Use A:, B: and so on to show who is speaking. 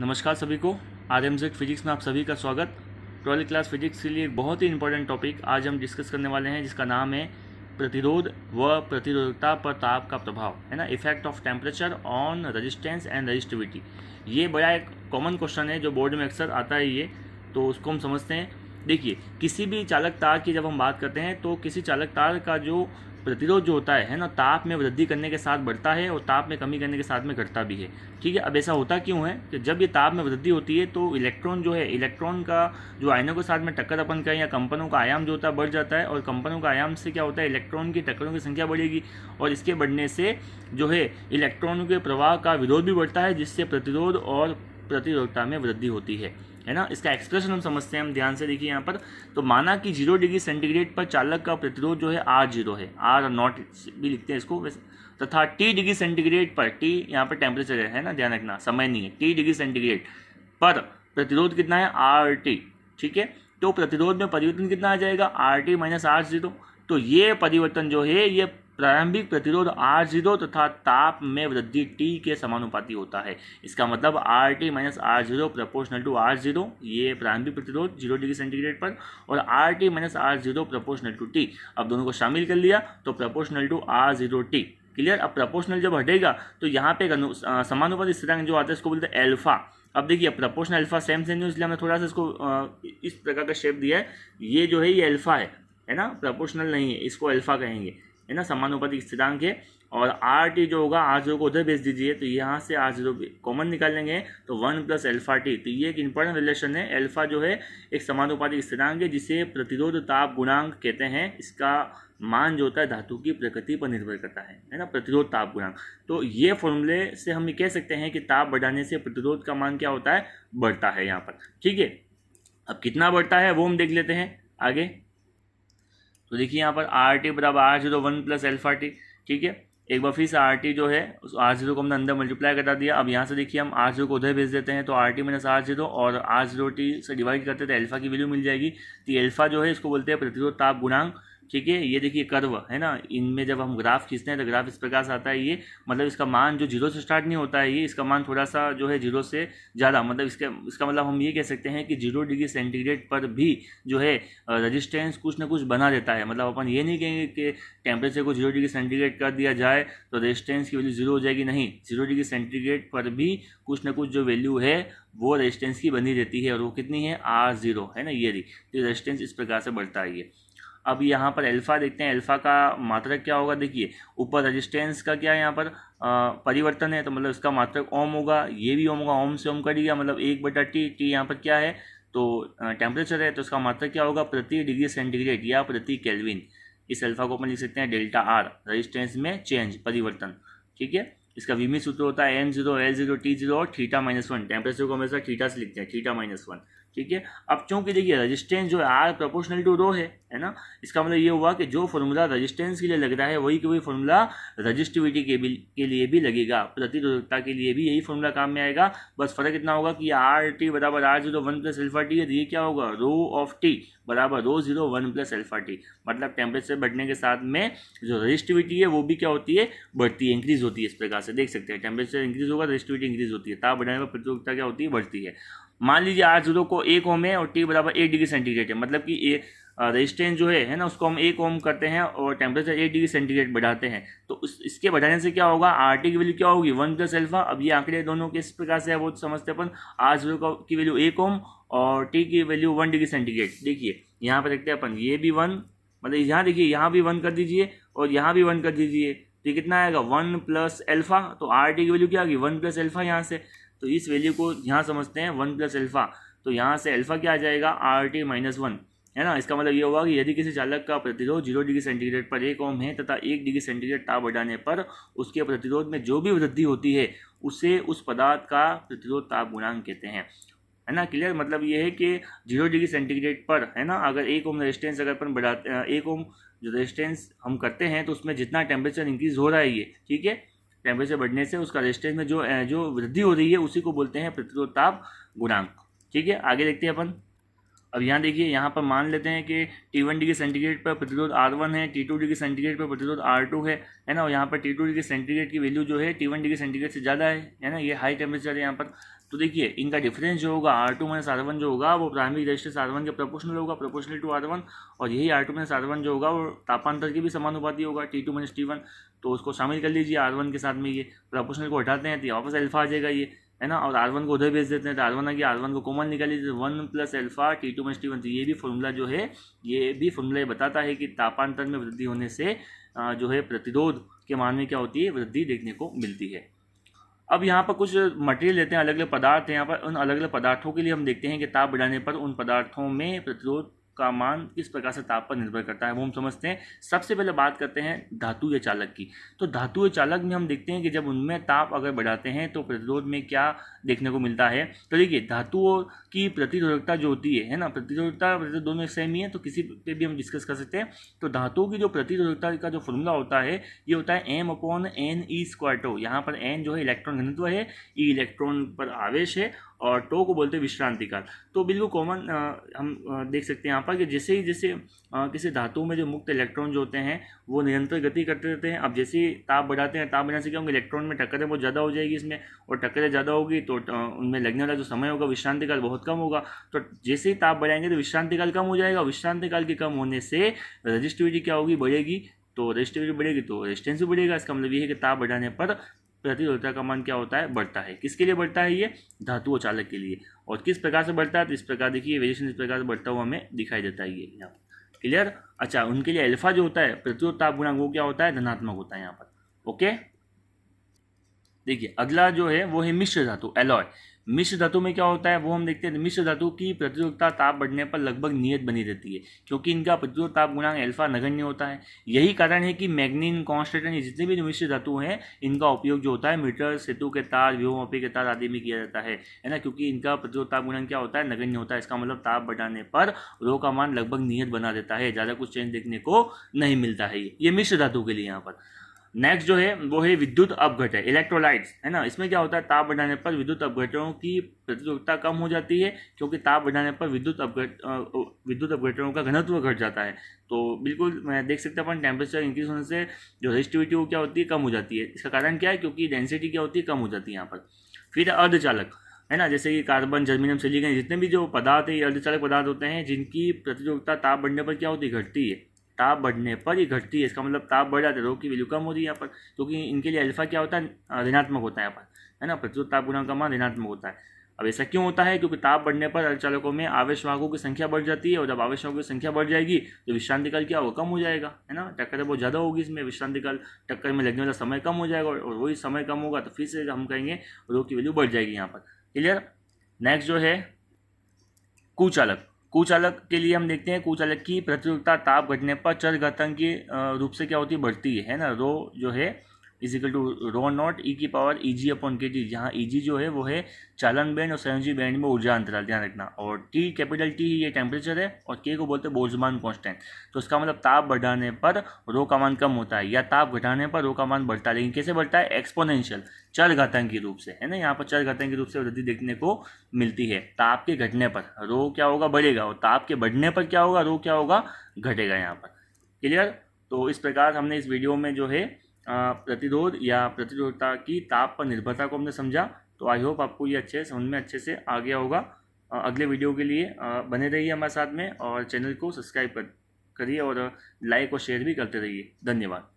A: नमस्कार सभी को। आरएमजेड फिजिक्स में आप सभी का स्वागत। 12वीं क्लास फिजिक्स के लिए एक बहुत ही इंपॉर्टेंट टॉपिक आज हम डिस्कस करने वाले हैं, जिसका नाम है प्रतिरोध व प्रतिरोधकता पर ताप का प्रभाव, है ना। Effect of temperature on resistance and resistivity. ये बड़ा एक कॉमन क्वेश्चन है जो बोर्ड में अक्सर आता है ये, तो उसको हम समझते हैं। देखिए, किसी भी चालक तार की जब हम बात करते हैं तो किसी चालक तार का जो प्रतिरोध जो होता है ना, ताप में वृद्धि करने के साथ बढ़ता है और ताप में कमी करने के साथ में घटता भी है। ठीक है, अब ऐसा होता क्यों है कि जब ये ताप में वृद्धि होती है तो इलेक्ट्रॉन जो है, इलेक्ट्रॉन का जो आयनों के साथ में टक्कर अपन करें या कंपनों का आयाम जो होता है बढ़ जाता है, और कंपनों का आयाम से क्या होता है, इलेक्ट्रॉन की टक्करों की संख्या बढ़ेगी, और इसके बढ़ने से जो है इलेक्ट्रॉनों के प्रवाह का विरोध भी बढ़ता है, जिससे प्रतिरोध और प्रतिरोधकता में वृद्धि होती है ना। इसका एक्सप्रेशन हम समझते हैं, हम ध्यान से देखिए यहाँ पर। तो माना कि 0 डिग्री सेंटीग्रेड पर चालक का प्रतिरोध जो है R0 है, R नॉट भी लिखते हैं इसको वैसे, तथा T डिग्री सेंटीग्रेड पर, T यहाँ पर टेम्परेचर है ना, ध्यान रखना, समय नहीं है, T डिग्री सेंटीग्रेड पर प्रतिरोध कितना है, RT। ठीक है, तो प्रतिरोध में परिवर्तन कितना आ जाएगा, RT माइनस R0। तो ये परिवर्तन जो है ये प्रारंभिक प्रतिरोध R0 तथा ताप में वृद्धि T के समानुपाती होता है। इसका मतलब RT minus R0 proportional to R0, ये प्रारंभिक प्रतिरोध 0 डिग्री सेंटीग्रेड पर, और RT minus R0 proportional to T। अब दोनों को शामिल कर लिया तो प्रोपोर्शनल टू R0T। क्लियर। अब प्रोपोर्शनल जब हटेगा तो यहाँ पे समानुपाती स्थिरांक जो आता है इसको बोलते हैं एल्फा। अब देखिए, प्रोपोर्शनल अल्फा सेम सेम, इसलिए हमने थोड़ा सा इसको इस प्रकार का शेप दिया है। ये जो है ये अल्फा है ना, प्रोपोर्शनल नहीं है, इसको अल्फा कहेंगे, है ना, समानुपातिक स्थिरांक है। और RT जो होगा, R0 को उधर भेज दीजिए, तो यहाँ से R0 कॉमन निकालेंगे तो 1 प्लस अल्फा T। तो ये एक इंपॉर्टेंट रिलेशन है। अल्फा जो है एक समानुपातिक स्थिरांक है, जिसे प्रतिरोध ताप गुणांक कहते हैं। इसका मान जो होता है धातु की प्रकृति पर निर्भर करता है ना, प्रतिरोध ताप गुणांक। तो ये फॉर्मूले से हम ये कह सकते हैं कि ताप बढ़ाने से प्रतिरोध का मान क्या होता है, बढ़ता है यहाँ पर। ठीक है, अब कितना बढ़ता है वो हम देख लेते हैं आगे। तो देखिए यहाँ पर RT बराबर R0 1 प्लस अल्फा T। ठीक है, एक बार फिर से RT जो है उस R0 को हमने अंदर मल्टीप्लाई करा दिया। अब यहाँ से देखिए हम R0 को उधर भेज देते हैं, तो RT माइनस R0 और R0T से डिवाइड करते तो अल्फा की वैल्यू मिल जाएगी। तो अल्फा जो है इसको बोलते हैं प्रतिरोध ताप गुणांक। ठीक है, ये देखिए कर्व है ना, इनमें जब हम ग्राफ खींचते हैं तो ग्राफ इस प्रकार से आता है। ये मतलब इसका मान जो 0 से स्टार्ट नहीं होता है, ये इसका मान थोड़ा सा जो है 0 से ज़्यादा, मतलब इसका मतलब हम ये कह सकते हैं कि 0 डिग्री सेंटीग्रेड पर भी जो है रेजिस्टेंस कुछ ना कुछ बना देता है। मतलब अपन ये नहीं कहेंगे कि टेम्परेचर को 0 डिग्री सेंटीग्रेड कर दिया जाए तो रेजिस्टेंस की वैल्यू 0 हो जाएगी, नहीं। 0 डिग्री सेंटीग्रेड पर भी कुछ ना कुछ जो वैल्यू है वो रेजिस्टेंस की बनी रहती है, और वो कितनी है, R0 है ना, ये रही। तो रेजिस्टेंस इस प्रकार से बढ़ता है ये। अब यहाँ पर अल्फा देखते हैं, अल्फा का मात्रक क्या होगा। देखिए, ऊपर रेजिस्टेंस का क्या है यहाँ पर परिवर्तन है, तो मतलब इसका मात्रक ओम होगा, ये भी ओम होगा, ओम से ओम करिएगा, मतलब 1/T। T यहाँ पर क्या है, तो टेम्परेचर है, तो इसका मात्रक क्या होगा, प्रति डिग्री सेंटीग्रेड या प्रति केल्विन। इस अल्फा को अपन लिख सकते हैं डेल्टा R, रेजिस्टेंस में चेंज, परिवर्तन। ठीक है, इसका विमी सूत्र होता है M0 L0 T0 और θ-1। टेम्परेचर को हमेशा थीटा से लिखते हैं, θ-1। ठीक है, अब चूंकि देखिए रेजिस्टेंस जो है R प्रोपोर्शनल टू रो है ना, इसका मतलब ये हुआ कि जो फॉर्मूला रेजिस्टेंस के लिए लग रहा है वही के वही फॉर्मूला रेजिस्टिविटी के लिए भी लगेगा, प्रतिरोधकता के लिए भी यही फॉर्मूला काम में आएगा। बस फर्क इतना होगा कि RT बराबर R0 1 प्लस अल्फा T है, तो ये क्या होगा, रो ऑफ T बराबर ρ0 1 प्लस अल्फा T। मतलब टेम्परेचर बढ़ने के साथ में जो रेजिस्टिविटी है वो भी क्या होती है, बढ़ती है, इंक्रीज होती है। इस प्रकार से देख सकते हैं, टेम्परेचर इंक्रीज होगा, रेजिस्टिविटी इंक्रीज होती है, ताप बढ़ाने पर प्रतिरोधकता क्या होती है, बढ़ती है। मान लीजिए R0 को 1 ओम है और T बराबर 1 डिग्री सेंटीग्रेड है, मतलब कि रेजिस्टेंस जो है ना, उसको हम 1 ओम करते हैं और टेम्परेचर 1 डिग्री सेंटीग्रेड बढ़ाते हैं, तो इसके बढ़ाने से क्या होगा, RT की वैल्यू क्या होगी, 1 प्लस अल्फा। अब ये आंकड़े दोनों किस प्रकार से है वो समझते हैं अपन। R0 की वैल्यू 1 ओम और T की वैल्यू 1 डिग्री सेंटीग्रेड। देखिए यहाँ पर देखते हैं अपन, ये भी 1, मतलब यहाँ देखिए यहाँ भी 1 कर दीजिए और यहाँ भी 1 कर दीजिए, तो कितना आएगा, 1 प्लस अल्फा। तो RT की वैल्यू क्या होगी, 1 प्लस अल्फा यहाँ से, तो इस वैल्यू को यहाँ समझते हैं 1 प्लस अल्फा। तो यहाँ से अल्फा क्या आ जाएगा, RT माइनस 1, है ना। इसका मतलब ये होगा कि यदि किसी चालक का प्रतिरोध 0 डिग्री सेंटीग्रेड पर 1 ओम है तथा 1 डिग्री सेंटीग्रेड ताप बढ़ाने पर उसके प्रतिरोध में जो भी वृद्धि होती है उसे उस पदार्थ का प्रतिरोध ताप गुणांक कहते हैं, है ना। क्लियर। मतलब ये है कि 0 डिग्री सेंटीग्रेड पर, है ना, अगर 1 ओम रेजिस्टेंस अगर अपन बढ़ाते हैं, 1 ओम जो रेजिस्टेंस हम करते हैं, तो उसमें जितना टेम्परेचर इंक्रीज हो रहा है ये, ठीक है, टेम्परेचर बढ़ने से उसका रेजिस्टेंस में जो वृद्धि हो रही है उसी को बोलते हैं प्रतिरोध ताप गुणांक। ठीक है, आगे देखते हैं अपन। अब यहाँ देखिए, यहाँ पर मान लेते हैं कि T1 डिग्री सेंटीग्रेड पर प्रतिरोध R1 है, T2 डिग्री सेंटीग्रेड पर प्रतिरोध R2 है ना। और यहाँ पर T2 डिग्री सेंटीग्रेड की वैल्यू जो है T1 डिग्री सेंटीग्रेड से ज़्यादा है ना। ये हाई टेम्परेचर है यहाँ पर। तो देखिए इनका डिफरेंस जो होगा R2 माइनस R1 जो होगा वो प्राइमरी रेजिस्टेंस R1 के प्रोपोर्शनल होगा, प्रोपोर्शनल टू R1। और यही R2 माइनस R1 जो होगा वो तापांतर के भी समानुपाती होगा, T2 माइनस T1। तो उसको शामिल कर लीजिए R1 के साथ में। ये प्रोपोर्शनल को हटाते हैं तो वापस अल्फा आ जाएगा ये, है ना। और R1 को उधर भेज देते हैं तो R1 आ गया, R1 को कॉमन निकाल लीजिए, 1 plus alpha T2 minus T1। तो ये भी फॉर्मूला जो है, ये भी फॉर्मूला बताता है कि तापांतर में वृद्धि होने से जो है प्रतिरोध के मान में क्या होती है, वृद्धि देखने को मिलती है। अब यहाँ पर कुछ मटेरियल लेते हैं, अलग अलग पदार्थ हैं यहाँ पर। उन अलग अलग पदार्थों के लिए हम देखते हैं कि ताप बढ़ाने पर उन पदार्थों में प्रतिरोध का मान किस प्रकार से ताप पर निर्भर करता है, वो हम समझते हैं। सबसे पहले बात करते हैं धातु या चालक की। तो धातु या चालक में हम देखते हैं कि जब उनमें ताप अगर बढ़ाते हैं तो प्रतिरोध में क्या देखने को मिलता है। तो देखिए धातुओं की प्रतिरोधकता जो होती है ना, प्रतिरोधकता प्रतिरोध दोनों सेम ही है, तो किसी पे भी हम डिस्कस कर सकते हैं। तो धातुओं की जो प्रतिरोधकता का जो फॉर्मूला होता है ये होता है M/N(E²)। यहाँ पर N जो है इलेक्ट्रॉन घनत्व है, E इलेक्ट्रॉन पर आवेश है, और टो को बोलते हैं विश्रांति काल। तो बिल्कुल कॉमन हम देख सकते हैं यहाँ पर कि जैसे ही किसी धातु में जो मुक्त इलेक्ट्रॉन जो होते हैं वो निरंतर गति करते रहते हैं। अब जैसे ही ताप बढ़ाते हैं, ताप बढ़ाने से क्या होगा, इलेक्ट्रॉन में टक्करें बहुत ज़्यादा हो जाएगी इसमें, और टक्करें ज़्यादा होगी तो उनमें लगने वाला जो समय होगा विश्रांति काल बहुत कम होगा। तो जैसे ही ताप बढ़ाएंगे तो विश्रांति काल कम हो जाएगा, विश्रांति काल के कम होने से रजिस्टिविटी क्या होगी, बढ़ेगी। तो रजिस्टिविटी बढ़ेगी तो रेजिस्टेंस भी बढ़ेगा। इसका मतलब ये है कि ताप बढ़ाने पर प्रतिरोधकता का मान क्या होता है, बढ़ता है। किसके लिए बढ़ता है, ये धातु और चालक के लिए। और किस प्रकार से बढ़ता है, तो इस प्रकार देखिए वेरिएशन इस प्रकार से बढ़ता हुआ हमें दिखाई देता है ये यहाँ पर। क्लियर। अच्छा, उनके लिए अल्फा जो होता है प्रतिरोध ताप गुणांक वो क्या होता है, धनात्मक होता है यहाँ पर। ओके, देखिए अगला जो है वो है मिश्र धातु, एलॉय। मिश्र धातु में क्या होता है वो हम देखते हैं। मिश्र धातु की प्रतिरोधकता ताप बढ़ने पर लगभग नियत बनी रहती है, क्योंकि इनका प्रतिरोध ताप गुणांक अल्फा नगण्य होता है। यही कारण है कि मैग्नीन, कॉन्स्टेंट, जितने भी जो मिश्र धातु हैं इनका उपयोग जो होता है मीटर, सेतु के तार, व्योममापी के तार आदि में किया जाता है ना, क्योंकि इनका प्रतिरोध ताप गुणांक क्या होता है, नगण्य होता है। इसका मतलब ताप बढ़ाने पर रो का मान लगभग नियत बना देता है, ज़्यादा कुछ चेंज देखने को नहीं मिलता है। ये मिश्र धातु के लिए यहाँ पर। नेक्स्ट जो है वो है विद्युत अपघटन, इलेक्ट्रोलाइट्स, है ना। इसमें क्या होता है, ताप बढ़ाने पर विद्युत अपघटनों की प्रतिरोधकता कम हो जाती है, क्योंकि ताप बढ़ाने पर विद्युत अपघटनों का घनत्व घट जाता है। तो बिल्कुल मैं देख सकते हैं अपन, टेम्परेचर इंक्रीज होने से जो रेजिस्टिविटी वो क्या होती है, कम हो जाती है। इसका कारण क्या है, क्योंकि डेंसिटी क्या होती है, कम हो जाती है यहाँ पर। फिर अर्धचालक, है ना, जैसे कि कार्बन, जर्मेनियम, सिलिकॉन, जितने भी जो पदार्थ है ये अर्धचालक पदार्थ होते हैं, जिनकी प्रतिरोधकता ताप बढ़ने पर क्या होती है, घटती है। ताप बढ़ने पर ये घटती है, इसका मतलब ताप बढ़ जाता है, रो की वैल्यू कम हो रही है यहाँ पर, क्योंकि इनके लिए अल्फा क्या होता है, ऋणात्मक होता है यहाँ पर, है ना। प्रतिरोध ताप गुणांक का मान ऋणात्मक होता है। अब ऐसा क्यों होता है, क्योंकि ताप बढ़ने पर अर्धचालकों में आवेशवाहकों की संख्या बढ़ जाती है, और जब आवेशवाहकों की संख्या बढ़ जाएगी तो विश्रांति काल क्या होगा, कम हो जाएगा, है ना। टक्कर बहुत ज़्यादा होगी इसमें, विश्रांति काल टक्कर में लगने वाला समय कम हो जाएगा, और वही समय कम होगा तो फिर से हम कहेंगे रो की वैल्यू बढ़ जाएगी यहाँ पर। क्लियर। नेक्स्ट जो है कुचालक। कुचालक के लिए हम देखते हैं, कुचालक की प्रतिरोधकता ताप घटने पर चरघातांक की रूप से क्या होती है, बढ़ती है ना। रो जो है is equal to row not e⁻eg/kT, जहाँ eg जो है वो है चालन बैंड और संयोजी बैंड में ऊर्जा अंतराल, ध्यान रखना। और T, कैपिटल T ये टेम्परेचर है, और K को बोलते हैं बोल्ट्जमान कांस्टेंट। तो इसका मतलब ताप बढ़ाने पर रो का मान कम होता है, या ताप घटाने पर रो का मान बढ़ता है। लेकिन कैसे बढ़ता है, एक्सपोनेंशियल, चरघातांकी रूप से, है ना। यहाँ पर चरघातांकी रूप से वृद्धि देखने को मिलती है। ताप के घटने पर रो क्या होगा, बढ़ेगा, और ताप के बढ़ने पर क्या होगा, रो क्या होगा, घटेगा यहाँ पर। क्लियर। तो इस प्रकार हमने इस वीडियो में जो है प्रतिरोध या प्रतिरोधकता की ताप पर निर्भरता को हमने समझा। तो आई होप आपको ये समझ में अच्छे से आ गया होगा। अगले वीडियो के लिए बने रहिए हमारे साथ में, और चैनल को सब्सक्राइब करिए, और लाइक और शेयर भी करते रहिए। धन्यवाद।